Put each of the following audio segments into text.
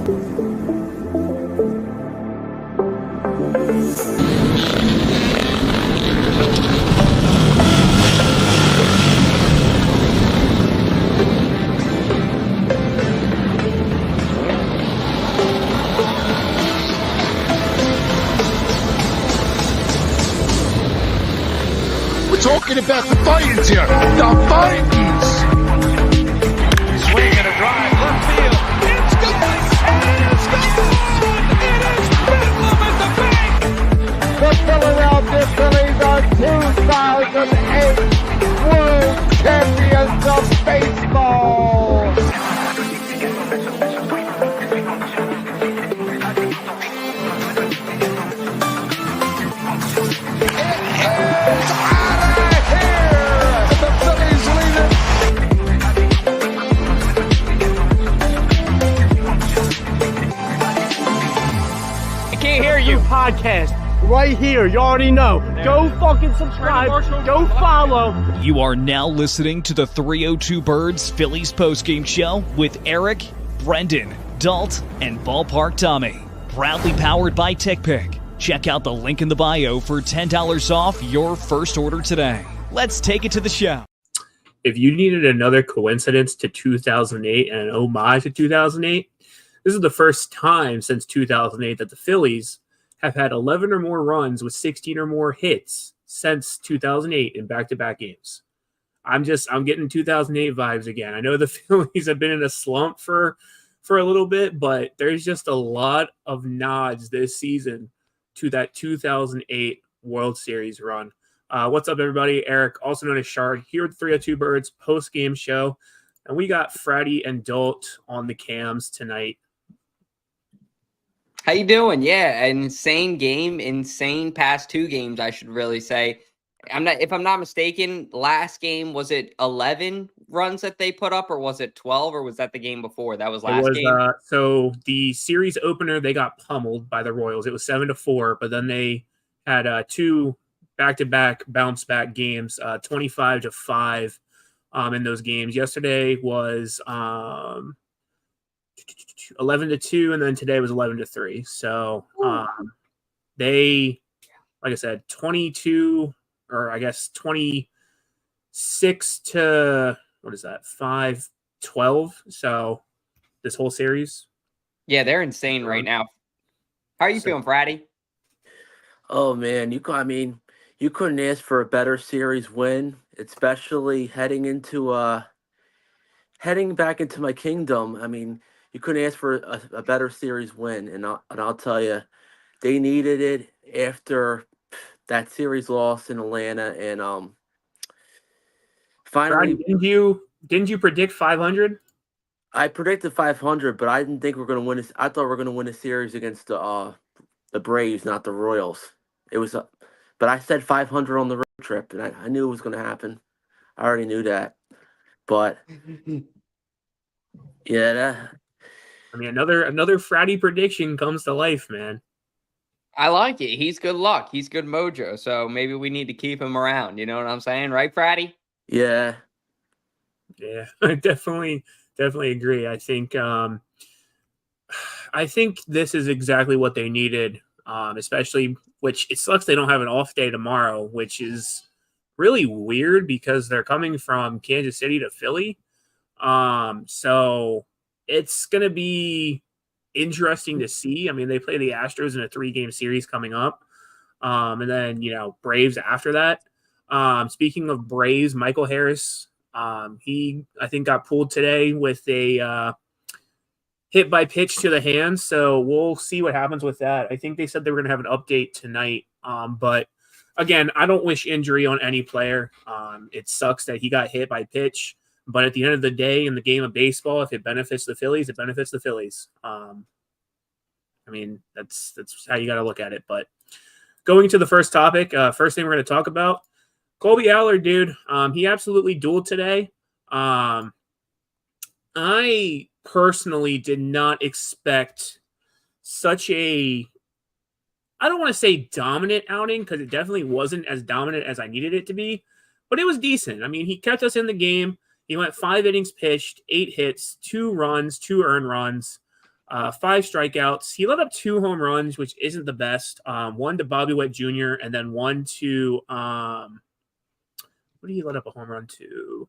Talking about the Titans here. The Titans. Swing and a drive, left field. It's gone. It is gone. It is bedlam at the bank. The Philadelphia Phillies are 2008 World Champions of Baseball. Podcast right here. You already know. Go fucking subscribe. Go follow. You are now listening to the 302 Birds Phillies postgame show with Eric, Brendan, Dalt, and Ballpark Tommy. Proudly powered by TickPick. Check out the link in the bio for $10 off your first order today. Let's take it to the show. If you needed another coincidence to 2008 and an homage to 2008, this is the first time since 2008 that the Phillies have had 11 or more runs with 16 or more hits since 2008 in back-to-back games. I'm getting 2008 vibes again. I know the Phillies have been in a slump for a little bit, but there's just a lot of nods this season to that 2008 World Series run. What's up, everybody? Eric, also known as Shard, here with 302 Birds post-game show. And we got Fratty and Dalt on the cams tonight. How you doing? Yeah, an insane game, insane past two games, I should really say. If I'm not mistaken, last game, was it 11 runs that they put up, or was it 12, or was that the game before? That was last game. So the series opener, they got pummeled by the Royals. It was 7-4, but then they had two back-to-back bounce-back games, 25-5 in those games. Yesterday was 11-2, and then today was 11-3. So they, like I said, 22, or I guess 26 to, what is that, 5-12. So this whole series. Yeah, they're insane right now. How are you feeling, Fratty? Oh man, you couldn't ask for a better series win, especially heading back into my kingdom. I mean, you couldn't ask for a better series win, and I'll tell you, they needed it after that series loss in Atlanta, and finally. Didn't you predict 500? I predicted 500, but I didn't think we're going to win this. I thought we were going to win a series against the Braves, not the Royals. But I said 500 on the road trip, and I knew it was going to happen. I already knew that, but yeah. I mean, another Fratty prediction comes to life, man. I like it. He's good luck. He's good mojo. So maybe we need to keep him around. You know what I'm saying? Right, Fratty? Yeah. Yeah, I definitely agree. I think this is exactly what they needed, especially, which it sucks they don't have an off day tomorrow, which is really weird because they're coming from Kansas City to Philly. So it's going to be interesting to see. I mean, they play the Astros in a 3-game series coming up. And then, Braves after that. Speaking of Braves, Michael Harris, he, I think, got pulled today with a hit by pitch to the hands. So we'll see what happens with that. I think they said they were going to have an update tonight. But again, I don't wish injury on any player. It sucks that he got hit by pitch. But at the end of the day, in the game of baseball, if it benefits the Phillies, it benefits the Phillies. I mean, that's how you got to look at it. But going to the first topic, first thing we're going to talk about, Kolby Allard, dude. He absolutely dueled today. I personally did not expect such a, I don't want to say dominant outing, because it definitely wasn't as dominant as I needed it to be, but it was decent. I mean, he kept us in the game. He went 5 innings pitched, 8 hits, 2 runs, 2 earned runs. 5 strikeouts. He let up 2 home runs, which isn't the best. One to Bobby Witt Jr. and then one to what did he let up a home run to?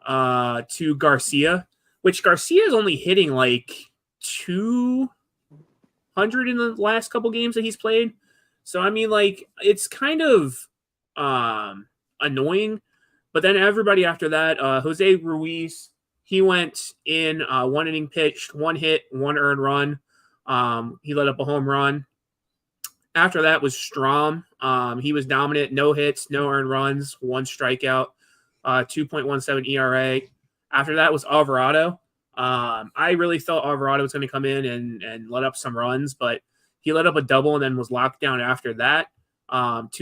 To Garcia, which Garcia is only hitting like 200 in the last couple games that he's played. So I mean, like, it's kind of annoying. But then everybody after that, Jose Ruiz, he went in 1 inning pitched, 1 hit, 1 earned run. He let up a home run. After that was Strom. He was dominant, no hits, no earned runs, 1 strikeout, 2.17 ERA. After that was Alvarado. I really thought Alvarado was going to come in and let up some runs, but he let up a double and then was locked down after that. 2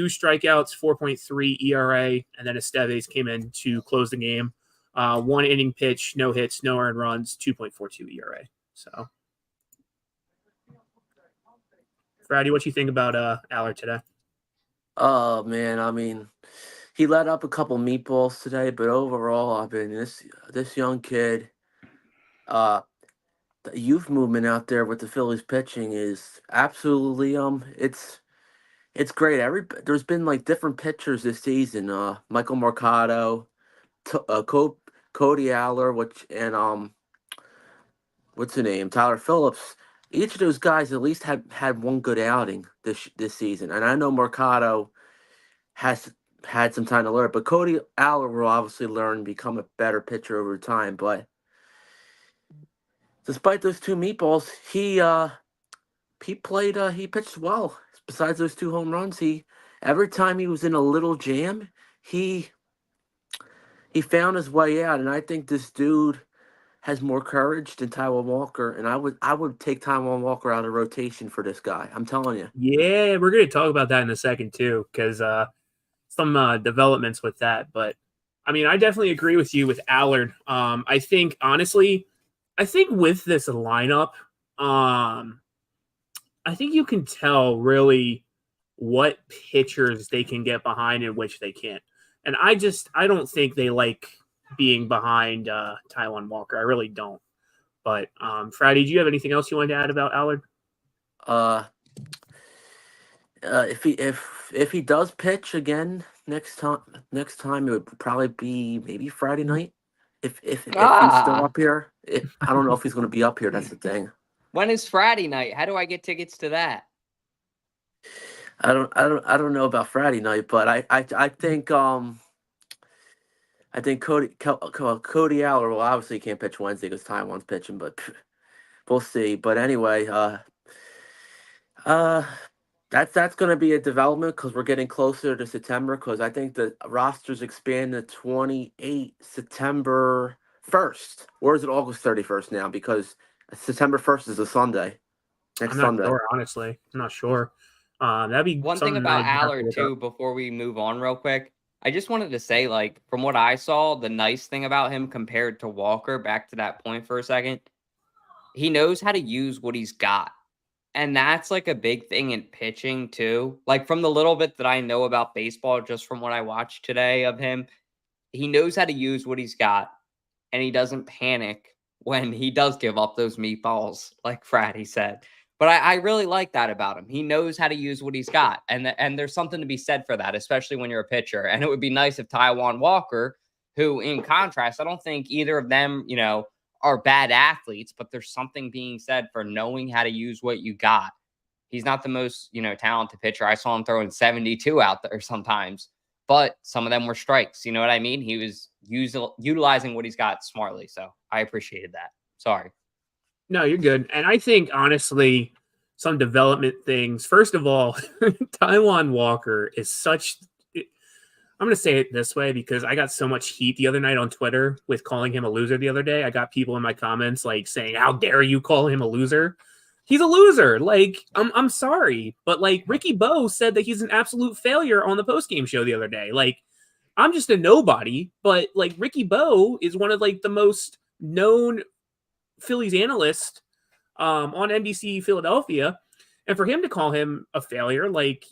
strikeouts, 4.3 ERA, and then Esteves came in to close the game. 1 inning pitch, no hits, no earned runs, 2.42 ERA. So, Friday, what you think about Allard today? Oh man, I mean, he let up a couple meatballs today, but overall, I mean, this young kid, the youth movement out there with the Phillies pitching is absolutely it's great. There's been like different pitchers this season. Michael Mercado, Cody Allard, what's the name? Tyler Phillips. Each of those guys at least had one good outing this season, and I know Mercado has had some time to learn, but Cody Allard will obviously learn and become a better pitcher over time. But despite those 2 meatballs, he pitched well. Besides those 2 home runs, every time he was in a little jam, he found his way out, and I think this dude has more courage than Taijuan Walker, and I would take Taijuan Walker out of rotation for this guy. I'm telling you. Yeah, we're going to talk about that in a second too, because some developments with that. But I mean, I definitely agree with you with Allard. I think honestly, with this lineup, I think you can tell really what pitchers they can get behind and which they can't. And I don't think they like being behind Taijuan Walker. I really don't. But Friday, do you have anything else you wanted to add about Allard? If he does pitch again next time, it would probably be maybe Friday night. If he's still up here, I don't know if he's going to be up here. That's the thing. When is Friday night? How do I get tickets to that? I don't know about Friday night, but I think Cody Allard, well, obviously can't pitch Wednesday because Taiwan's pitching, but we'll see. But anyway, that's going to be a development because we're getting closer to September, because I think the rosters expand to 28 September 1st. Or is it August 31st now? Because September 1st is a Sunday. I'm not sure, honestly. I'm not sure. That'd be one thing about Allard too. Before we move on, real quick, I just wanted to say, like, from what I saw, the nice thing about him compared to Walker, back to that point for a second, he knows how to use what he's got, and that's like a big thing in pitching too. Like, from the little bit that I know about baseball, just from what I watched today of him, he knows how to use what he's got, and he doesn't panic when he does give up those meatballs, like Fratty said. But I really like that about him. He knows how to use what he's got. And there's something to be said for that, especially when you're a pitcher. And it would be nice if Taijuan Walker, who, in contrast, I don't think either of them, are bad athletes, but there's something being said for knowing how to use what you got. He's not the most, talented pitcher. I saw him throwing 72 out there sometimes, but some of them were strikes. You know what I mean? He was utilizing what he's got smartly. So I appreciated that. Sorry. No, you're good. And I think, honestly, some development things. First of all, Taijuan Walker is such – I'm going to say it this way because I got so much heat the other night on Twitter with calling him a loser the other day. I got people in my comments, like, saying, how dare you call him a loser? He's a loser. Like, I'm sorry. But, like, Ricky Bo said that he's an absolute failure on the postgame show the other day. Like, I'm just a nobody. But, like, Ricky Bo is one of, like, the most known – Phillies analyst on NBC Philadelphia, and for him to call him a failure, like,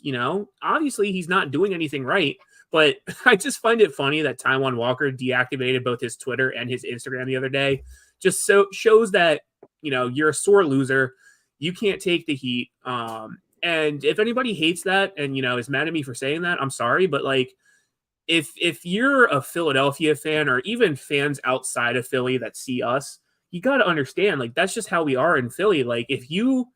obviously he's not doing anything right, but I just find it funny that Taijuan Walker deactivated both his Twitter and his Instagram the other day. Just so shows that you're a sore loser. You can't take the heat. And if anybody hates that and, is mad at me for saying that, I'm sorry. But like, if you're a Philadelphia fan or even fans outside of Philly that see us, you got to understand, like, that's just how we are in Philly. Like, if you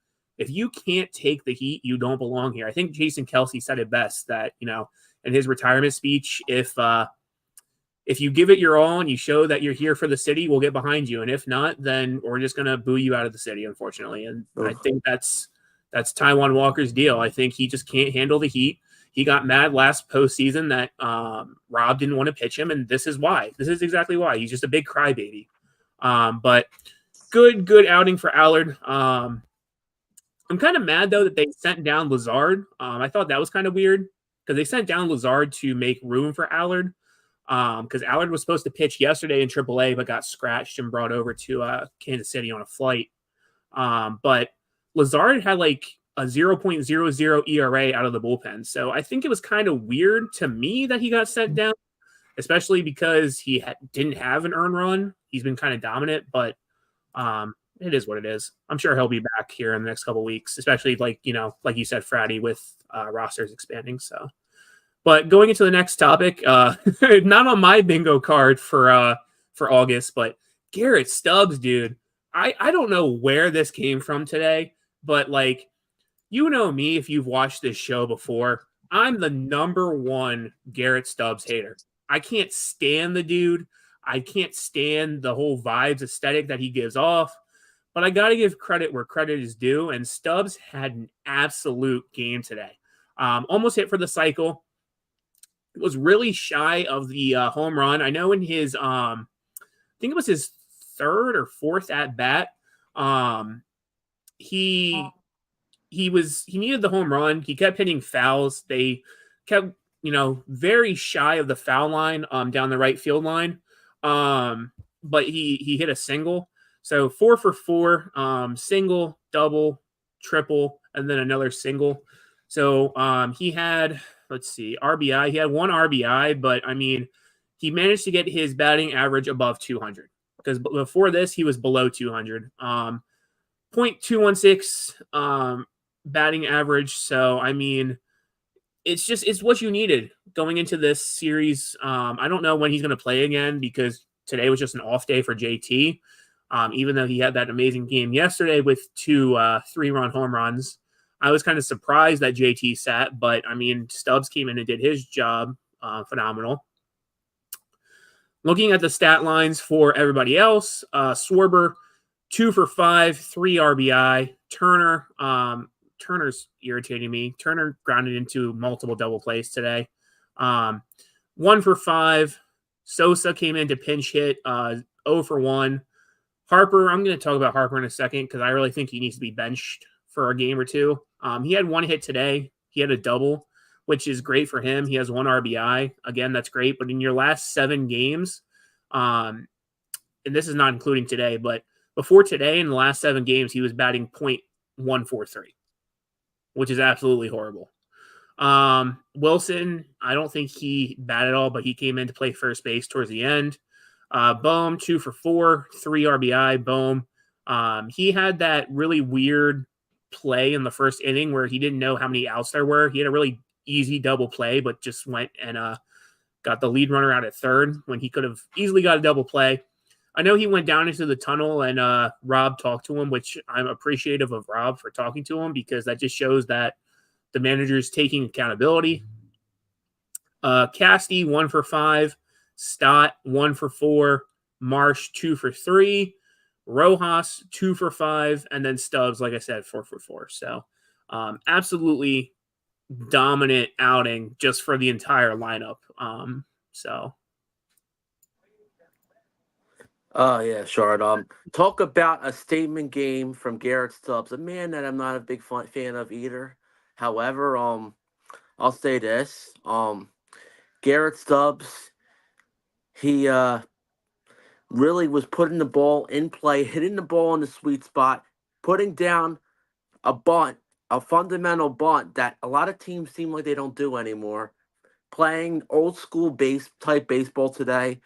can't take the heat, you don't belong here. I think Jason Kelsey said it best that, in his retirement speech, if you give it your all and you show that you're here for the city, we'll get behind you. And if not, then we're just going to boo you out of the city, unfortunately. And I think that's Taijuan Walker's deal. I think he just can't handle the heat. He got mad last postseason that Rob didn't want to pitch him, and this is why. This is exactly why. He's just a big crybaby. But good outing for Allard. I'm kind of mad, though, that they sent down Lazard. I thought that was kind of weird because they sent down Lazard to make room for Allard because Allard was supposed to pitch yesterday in AAA but got scratched and brought over to Kansas City on a flight. But Lazard had like a 0.00 ERA out of the bullpen. So I think it was kind of weird to me that he got sent down, especially because he didn't have an earned run. He's been kind of dominant, but it is what it is. I'm sure he'll be back here in the next couple of weeks, especially like you said, Fratty, with rosters expanding. So, but going into the next topic, not on my bingo card for August, but Garrett Stubbs, dude. I don't know where this came from today, but like, me, if you've watched this show before, I'm the number one Garrett Stubbs hater. I can't stand the dude. I can't stand the whole vibes aesthetic that he gives off, but I got to give credit where credit is due. And Stubbs had an absolute game today. Almost hit for the cycle. It was really shy of the home run. I know in his, I think it was his third or fourth at bat. He needed the home run. He kept hitting fouls. They kept, very shy of the foul line down the right field line. But he hit a single. So 4 for 4, single, double, triple, and then another single. So he had, RBI. He had 1 RBI, but I mean, he managed to get his batting average above 200 because before this he was below 200. 0.216 batting average. So I mean, it's what you needed going into this series. I don't know when he's going to play again because today was just an off day for JT. Even though he had that amazing game yesterday with 2 3-run home runs, I was kind of surprised that JT sat, but I mean, Stubbs came in and did his job phenomenal. Looking at the stat lines for everybody else, Schwarber, 2 for 5, 3 RBI. Turner's irritating me. Turner grounded into multiple double plays today. 1 for 5. Sosa came in to pinch hit, 0 for 1. Harper, I'm going to talk about Harper in a second because I really think he needs to be benched for a game or two. He had 1 hit today. He had a double, which is great for him. He has 1 RBI. Again, that's great. But in your last 7 games, and this is not including today, but before today, in the last 7 games, he was batting .143, which is absolutely horrible. Wilson, I don't think he batted at all, but he came in to play first base towards the end. Bohm, 2 for 4, 3 RBI. Bohm. He had that really weird play in the first inning where he didn't know how many outs there were. He had a really easy double play, but just went and got the lead runner out at third when he could have easily got a double play. I know he went down into the tunnel and Rob talked to him, which I'm appreciative of Rob for talking to him because that just shows that the manager's taking accountability. Casti, 1 for 5. Stott, 1 for 4. Marsh, 2 for 3. Rojas, 2 for 5. And then Stubbs, like I said, 4 for 4. So absolutely dominant outing just for the entire lineup. Oh, yeah, sure. Talk about a statement game from Garrett Stubbs, a man that I'm not a big fan of either. However, I'll say this. Garrett Stubbs, he really was putting the ball in play, hitting the ball in the sweet spot, putting down a bunt, a fundamental bunt that a lot of teams seem like they don't do anymore. Playing old school type baseball today,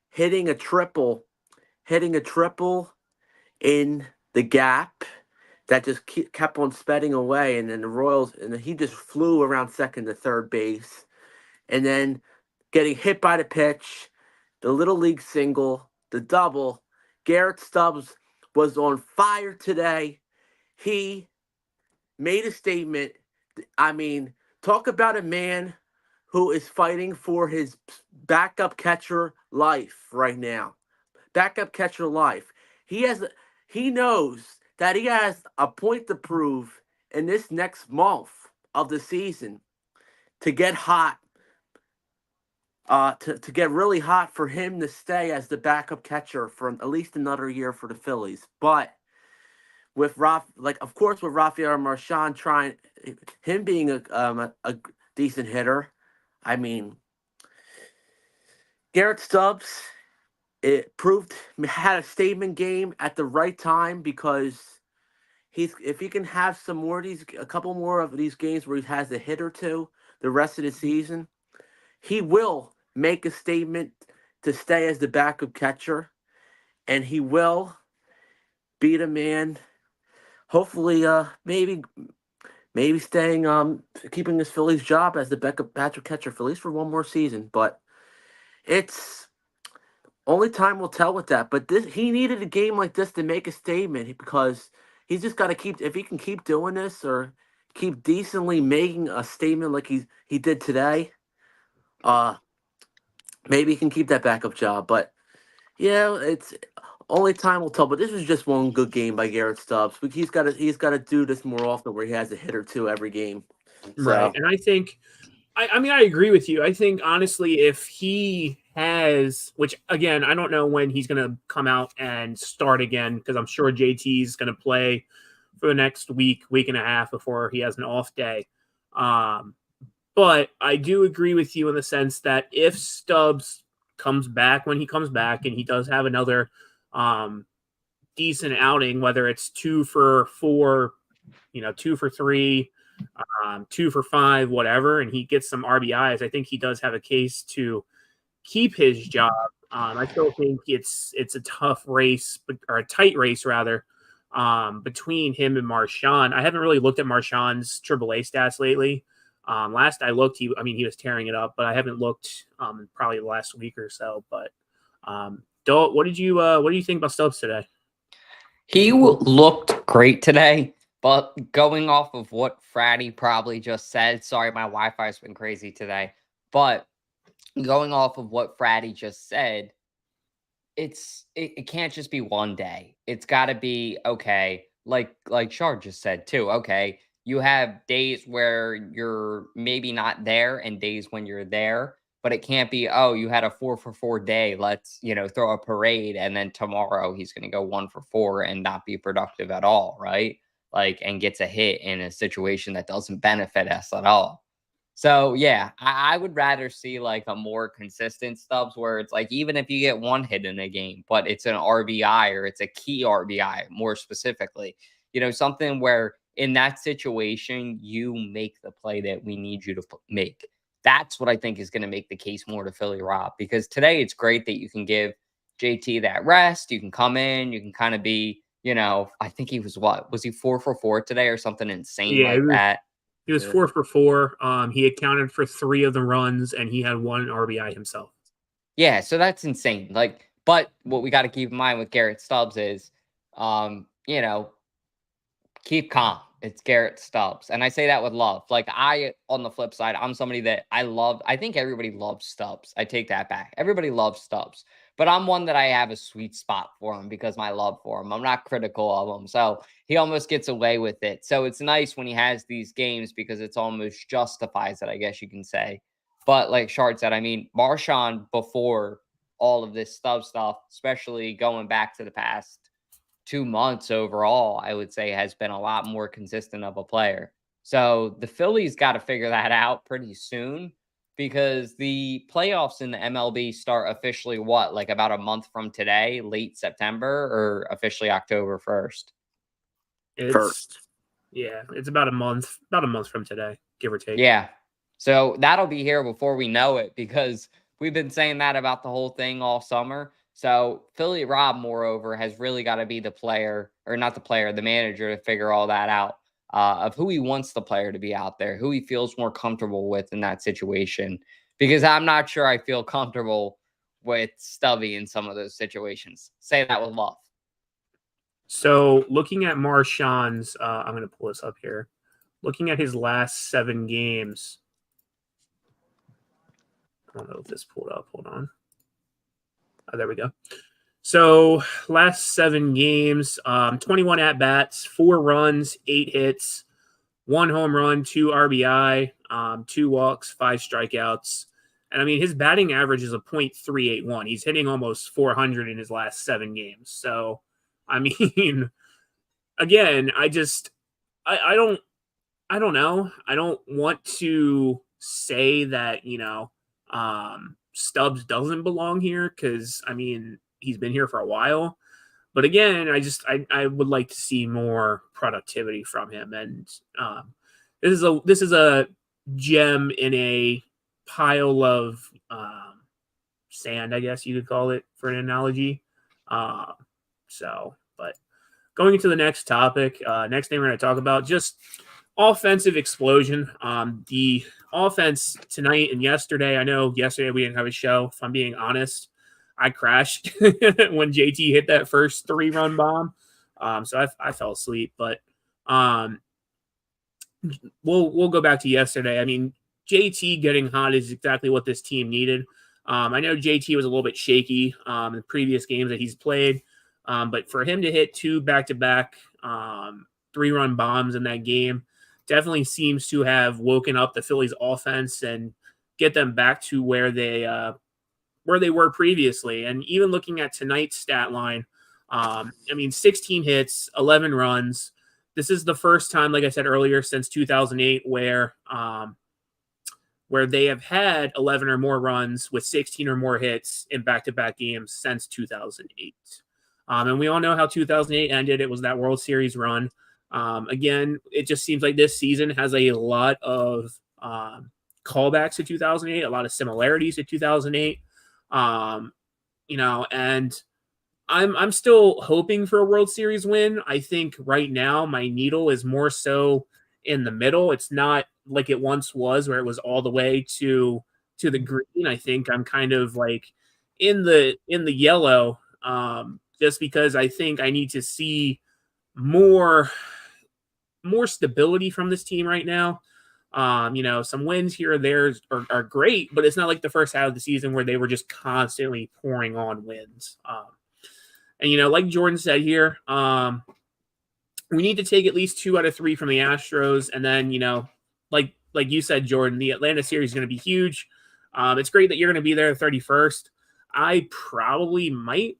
hitting a triple in the gap that just kept on speding away, and then the Royals, and then he just flew around second to third base, and then getting hit by the pitch, the little league single, the double. Garrett Stubbs was on fire today. He made a statement. I mean, talk about a man who is fighting for his backup catcher life right now. Backup catcher life. He knows that he has a point to prove in this next month of the season to get hot. To get really hot for him to stay as the backup catcher for at least another year for the Phillies. But with of course, with Rafael Marchand him being a decent hitter, I mean, Garrett Stubbs, had a statement game at the right time, because if he can have a couple more of these games where he has a hit or two the rest of the season, he will make a statement to stay as the backup catcher, and he will beat a man. Hopefully, maybe staying, keeping his Phillies job as the backup catcher for at least for one more season. But it's only time will tell with that. But he needed a game like this to make a statement, because he's just got to keep. If he can keep doing this or keep decently making a statement like he did today, maybe he can keep that backup job. But yeah, it's only time will tell. But this was just one good game by Garrett Stubbs. But he's got to do this more often, where he has a hit or two every game. Right. And I think, I mean, I agree with you. I think, honestly, if he has, which, again, I don't know when he's going to come out and start again, because I'm sure JT's going to play for the next week and a half before he has an off day. But I do agree with you in the sense that if Stubbs comes back when he comes back, and he does have another decent outing, whether it's 2 for 4, 2 for 3, 2 for 5, whatever, and he gets some RBIs, I think he does have a case to keep his job. I still think it's a tough race, or a tight race rather, between him and Marchand. I haven't really looked at Marchand's AAA stats lately. Last I looked, he was tearing it up, but I haven't looked probably the last week or so. But Dalt, what do you think about Stubbs today? He looked great today, but going off of what Fratty probably just said, sorry, my Wi-Fi's been crazy today, but going off of what Fratty just said, it can't just be one day. It's got to be, okay, like Shard just said too, okay, you have days where you're maybe not there and days when you're there, but it can't be, oh, you had a 4 for 4 day, let's, throw a parade, and then tomorrow he's going to go 1 for 4 and not be productive at all, right? Like, and gets a hit in a situation that doesn't benefit us at all. So, yeah, I would rather see like a more consistent Stubbs, where it's like, even if you get one hit in a game, but it's an RBI or it's a key RBI more specifically, something where in that situation, you make the play that we need you to make. That's what I think is going to make the case more to Philly Rob, because today it's great that you can give JT that rest. You can come in, you can kind of be, I think he was he 4 for 4 today or something insane that? He was 4 for 4. He accounted for 3 of the runs, and he had 1 RBI himself. Yeah, so that's insane. Like, but what we got to keep in mind with Garrett Stubbs is, keep calm. It's Garrett Stubbs. And I say that with love. Like, on the flip side, I'm somebody that I think everybody loves Stubbs. I take that back. Everybody loves Stubbs. But I'm one that I have a sweet spot for him because of my love for him. I'm not critical of him. So he almost gets away with it. So it's nice when he has these games because it's almost justifies it, I guess you can say. But like Shard said, I mean, Marchand before all of this Stubbs stuff, especially going back to the past 2 months overall, I would say has been a lot more consistent of a player. So the Phillies got to figure that out pretty soon, because the playoffs in the MLB start officially like about a month from today, late September, or officially October 1st? Yeah, it's about a month from today, give or take. Yeah. So that'll be here before we know it, because we've been saying that about the whole thing all summer. So Philly Rob, moreover, has really got to be the player, or not the player, the manager, to figure all that out of who he wants the player to be out there, who he feels more comfortable with in that situation. Because I'm not sure I feel comfortable with Stubby in some of those situations. Say that with love. So looking at Marshawn's, I'm going to pull this up here. Looking at his last 7 games. I don't know if this pulled up. Hold on. Oh, there we go. So last 7 games, 21 at-bats, 4 runs, 8 hits, 1 home run, 2 RBI, 2 walks, 5 strikeouts. And I mean, his batting average is a .381. He's hitting almost 400 in his last 7 games. So, I mean, again, I don't know. I don't want to say that, Stubbs doesn't belong here because, I mean, he's been here for a while. But again, I would like to see more productivity from him. And this is a gem in a pile of sand, I guess you could call it for an analogy. But going into the next topic, next thing we're going to talk about, just offensive explosion. The offense tonight and yesterday, I know yesterday we didn't have a show. If I'm being honest, I crashed when JT hit that first 3-run bomb. So I fell asleep, but we'll go back to yesterday. I mean, JT getting hot is exactly what this team needed. I know JT was a little bit shaky in the previous games that he's played, but for him to hit 2 back-to-back 3-run bombs in that game definitely seems to have woken up the Phillies offense and get them back to where they were previously. And even looking at tonight's stat line, I mean, 16 hits, 11 runs. This is the first time, like I said earlier, since 2008 where they have had 11 or more runs with 16 or more hits in back-to-back games since 2008. And we all know how 2008 ended. It was that World Series run. Again, it just seems like this season has a lot of callbacks to 2008, a lot of similarities to 2008. And I'm still hoping for a World Series win. I think right now my needle is more so in the middle. It's not like it once was where it was all the way to the green. I think I'm kind of like in the yellow, just because I think I need to see more stability from this team right now. Some wins here or there are great, but it's not like the first half of the season where they were just constantly pouring on wins. And like Jordan said here, we need to take at least 2 out of 3 from the Astros. And then, like you said, Jordan, the Atlanta series is going to be huge. It's great that you're going to be there the 31st. I probably might.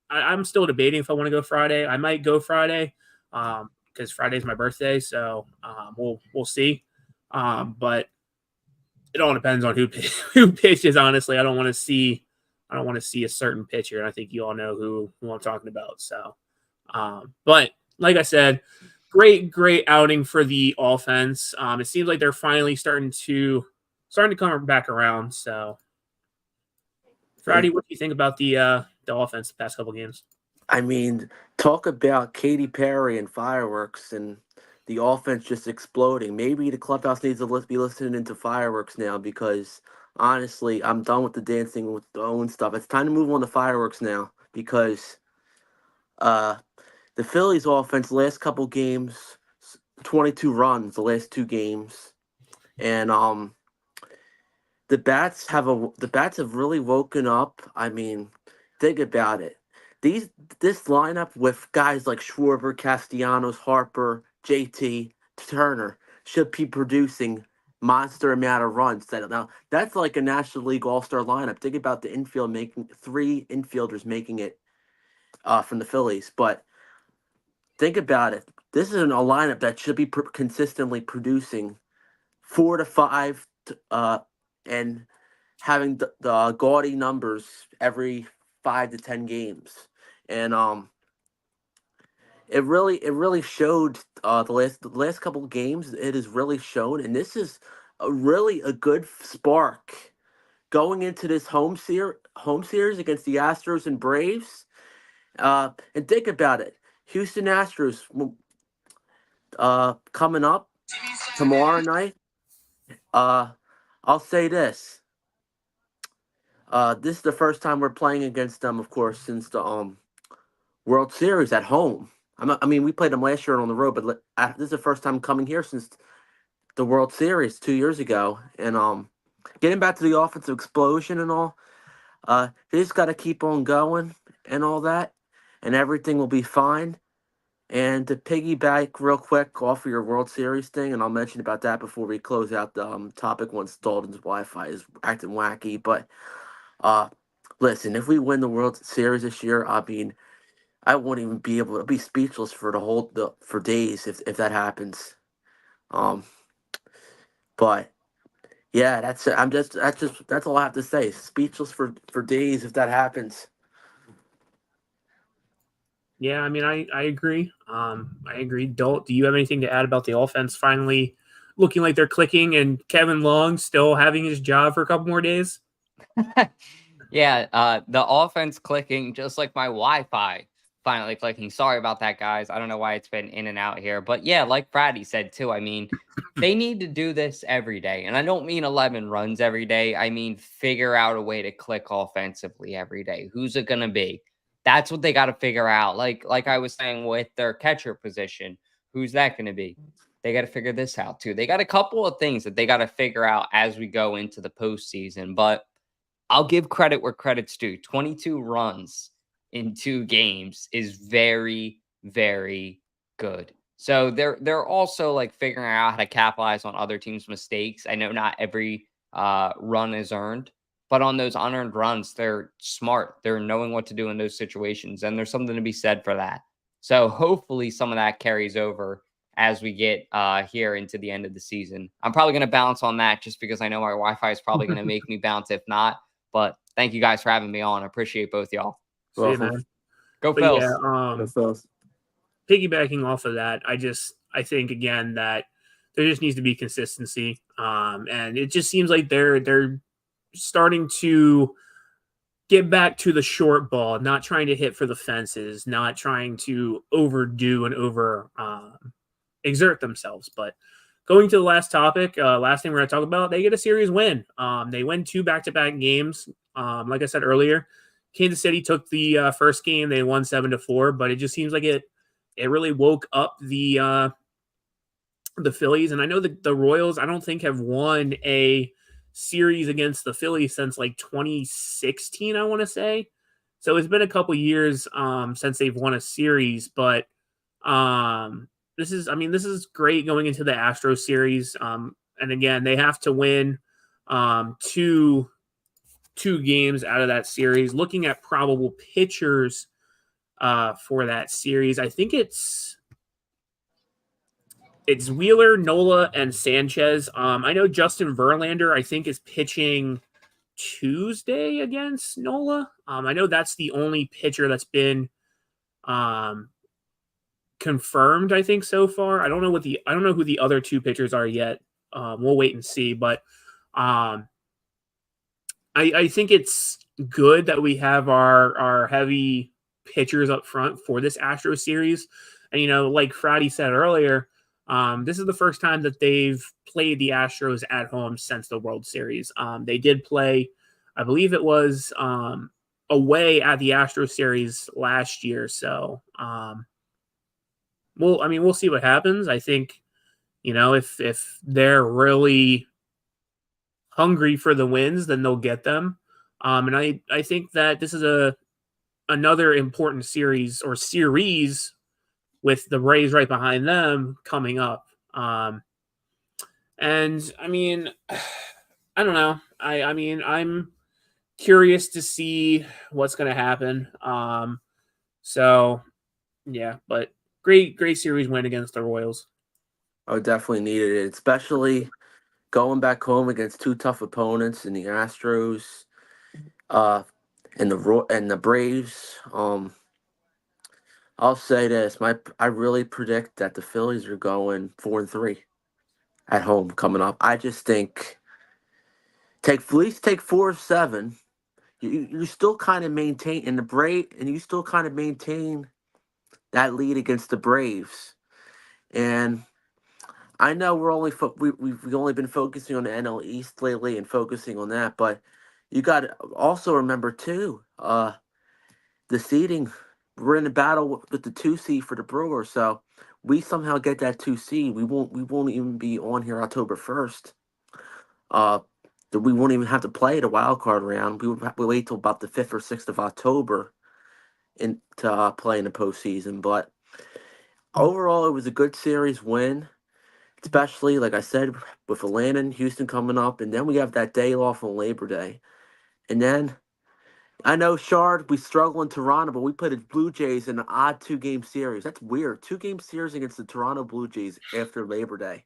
I'm still debating if I want to go Friday. I might go Friday because Friday's my birthday. So we'll see. But it all depends on who pitches. Honestly, I don't want to see a certain pitcher, and I think you all know who I'm talking about. So, but like I said, great outing for the offense. It seems like they're finally starting to come back around. So, Friday, what do you think about the offense the past couple games? I mean, talk about Katy Perry and fireworks and the offense just exploding. Maybe the clubhouse needs to be listening into fireworks now because, honestly, I'm done with the dancing with the own stuff. It's time to move on to fireworks now because the Phillies offense last couple games, 22 runs the last 2 games. And the bats have really woken up. I mean, think about it. This lineup with guys like Schwarber, Castellanos, Harper, JT, Turner should be producing monster amount of runs. Now that's like a National League All-Star lineup. Think about the infield making 3 infielders making it from the Phillies. But think about it. This is a lineup that should be consistently producing 4 to 5 and having the gaudy numbers every 5 to 10 games. And it really showed the last couple of games. It has really shown, and this is a good spark going into this home series against the Astros and Braves. And think about it. Houston Astros coming up tomorrow night. I'll say this. This is the first time we're playing against them, of course, since the World Series at home. I mean, we played them last year on the road, but this is the first time coming here since the World Series 2 years ago. And getting back to the offensive explosion and all, they just got to keep on going and all that, and everything will be fine. And to piggyback real quick off of your World Series thing, and I'll mention about that before we close out the topic once Dalton's Wi-Fi is acting wacky. But listen, if we win the World Series this year, I mean, I won't even be able to be speechless for days if that happens. But yeah, that's it. That's all I have to say. Speechless for days if that happens. Yeah, I mean, I agree. I agree. Do you have anything to add about the offense finally looking like they're clicking and Kevin Long still having his job for a couple more days? Yeah, the offense clicking just like my Wi-Fi finally clicking. Sorry about that, guys. I don't know why it's been in and out here. But yeah, like Brady said too, I mean, they need to do this every day. And I don't mean 11 runs every day. I mean, figure out a way to click offensively every day. Who's it going to be? That's what they got to figure out. Like I was saying with their catcher position, who's that going to be? They got to figure this out too. They got a couple of things that they got to figure out as we go into the postseason. But I'll give credit where credit's due. 22 runs in 2 games is very, very good. So they're also like figuring out how to capitalize on other teams' mistakes. I know not every run is earned, but on those unearned runs, they're smart. They're knowing what to do in those situations, and there's something to be said for that. So hopefully some of that carries over as we get here into the end of the season. I'm probably going to bounce on that just because I know my Wi-Fi is probably going to make me bounce if not. But thank you guys for having me on. I appreciate both y'all. See you, man. Go But Phils. yeah, Go Phils. piggybacking off of that, I think again that there just needs to be consistency. And it just seems like they're starting to get back to the short ball, not trying to hit for the fences, not trying to overdo and over exert themselves. But going to the last topic, last thing we're going to talk about, they get a series win. They win 2 back-to-back games. Like I said earlier, Kansas City took the first game. They won 7-4, but it just seems like it really woke up the Phillies. And I know that the Royals, I don't think, have won a series against the Phillies since like 2016, I want to say. So it's been a couple years since they've won a series, but this is great going into the Astros series. And again, they have to win two games out of that series. Looking at probable pitchers for that series, I think it's Wheeler, Nola, and Sanchez. I know Justin Verlander, I think, is pitching Tuesday against Nola. I know that's the only pitcher that's been confirmed, I think, so far. I don't know who the other 2 pitchers are yet. We'll wait and see, but I think it's good that we have our heavy pitchers up front for this Astros series. And like Friday said earlier, this is the first time that they've played the Astros at home since the World Series. They did play, I believe it was away at the Astros series last year. So we'll see what happens. I think, if they're really hungry for the wins, then they'll get them. And I think that this is another important series with the Rays right behind them coming up. And I mean, I don't know. I'm curious to see what's going to happen. So yeah, but great series win against the Royals. I definitely needed it, especially going back home against 2 tough opponents in the Astros, and the Braves. I'll say this: I really predict that the Phillies are going 4-3 at home coming up. I just think Phillies take 4-7. You still kind of maintain in the and you still kind of maintain that lead against the Braves. And I know we've only been focusing on the NL East lately and focusing on that, but you got to also remember too, the seeding. We're in a battle with the 2 seed for the Brewers, so we somehow get that 2 seed. We won't even be on here October 1st. We won't even have to play the wild card round. We'll wait till about the 5th or 6th of October to play in the postseason. But overall, it was a good series win, especially, like I said, with Atlanta and Houston coming up. And then we have that day off on Labor Day. And then, I know, Shard, we struggle in Toronto, but we played the Blue Jays in an odd 2-game series. That's weird. 2-game series against the Toronto Blue Jays after Labor Day.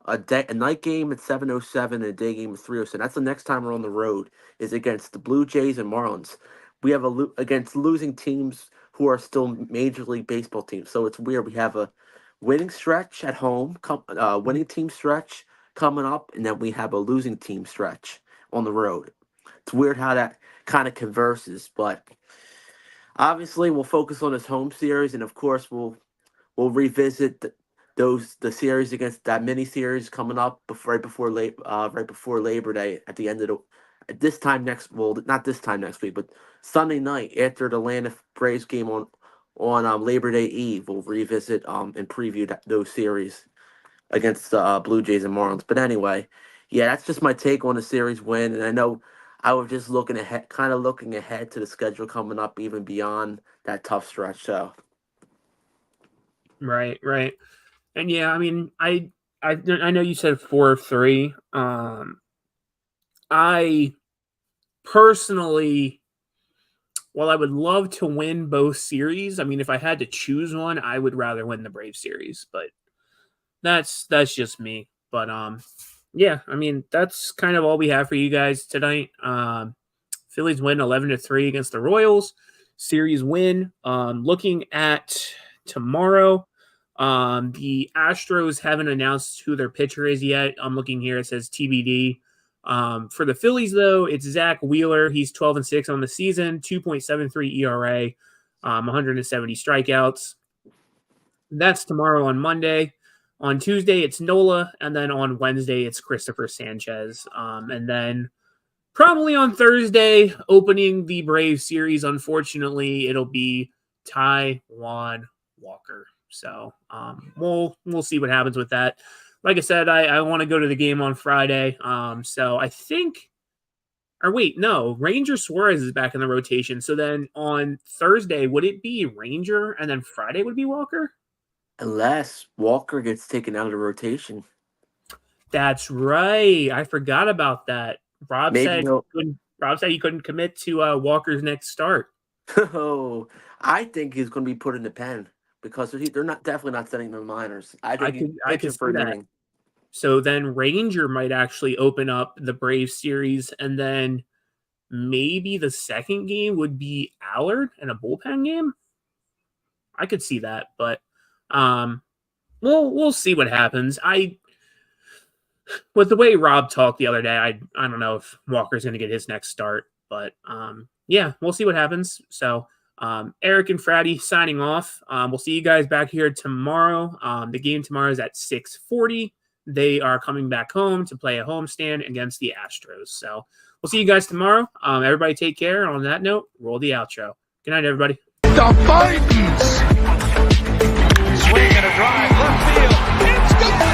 A night game at 7:07 and a day game at 3:07. That's the next time we're on the road, is against the Blue Jays and Marlins. We have against losing teams who are still Major League Baseball teams. So it's weird. We have a winning stretch at home, winning team stretch coming up, and then we have a losing team stretch on the road. It's weird how that kind of converses, but obviously we'll focus on this home series, and of course we'll revisit the series against that mini series coming up right before Labor Day at the end of not this time next week, but Sunday night after the Atlanta Braves game on Labor Day Eve. We'll revisit and preview those series against the Blue Jays and Marlins. But anyway, yeah, that's just my take on the series win, and I know I was just looking ahead to the schedule coming up, even beyond that tough stretch. So, Right. And yeah, I mean, I know you said 4-3. I personally, while I would love to win both series, I mean, if I had to choose one, I would rather win the Braves series. But that's just me. But yeah, I mean, that's kind of all we have for you guys tonight. Phillies win 11-3 against the Royals. Series win. Looking at tomorrow. The Astros haven't announced who their pitcher is yet. I'm looking here. It says TBD. For the Phillies, though, it's Zach Wheeler. He's 12-6 on the season, 2.73 ERA, 170 strikeouts. That's tomorrow on Monday. On Tuesday, it's Nola. And then on Wednesday, it's Christopher Sanchez. And then probably on Thursday, opening the Braves series, unfortunately, it'll be Taijuan Walker. So we'll see what happens with that. Like I said, I want to go to the game on Friday. So I think, or wait, no, Ranger Suarez is back in the rotation. So then on Thursday, would it be Ranger and then Friday would be Walker? Unless Walker gets taken out of the rotation. That's right. I forgot about that. Rob said he couldn't commit to Walker's next start. Oh, I think he's going to be put in the pen because they're definitely not sending the minors. I could see that. So then Ranger might actually open up the Braves series, and then maybe the second game would be Allard and a bullpen game. I could see that, but we'll see what happens. With the way Rob talked the other day, I don't know if Walker's going to get his next start, but yeah, we'll see what happens. So Eric and Fratty signing off. We'll see you guys back here tomorrow. The game tomorrow is at 6:40. They are coming back home to play a homestand against the Astros. So we'll see you guys tomorrow. Everybody take care. And on that note, roll the outro. Good night, everybody. The Vikings! Swing and a drive, left field. It's good.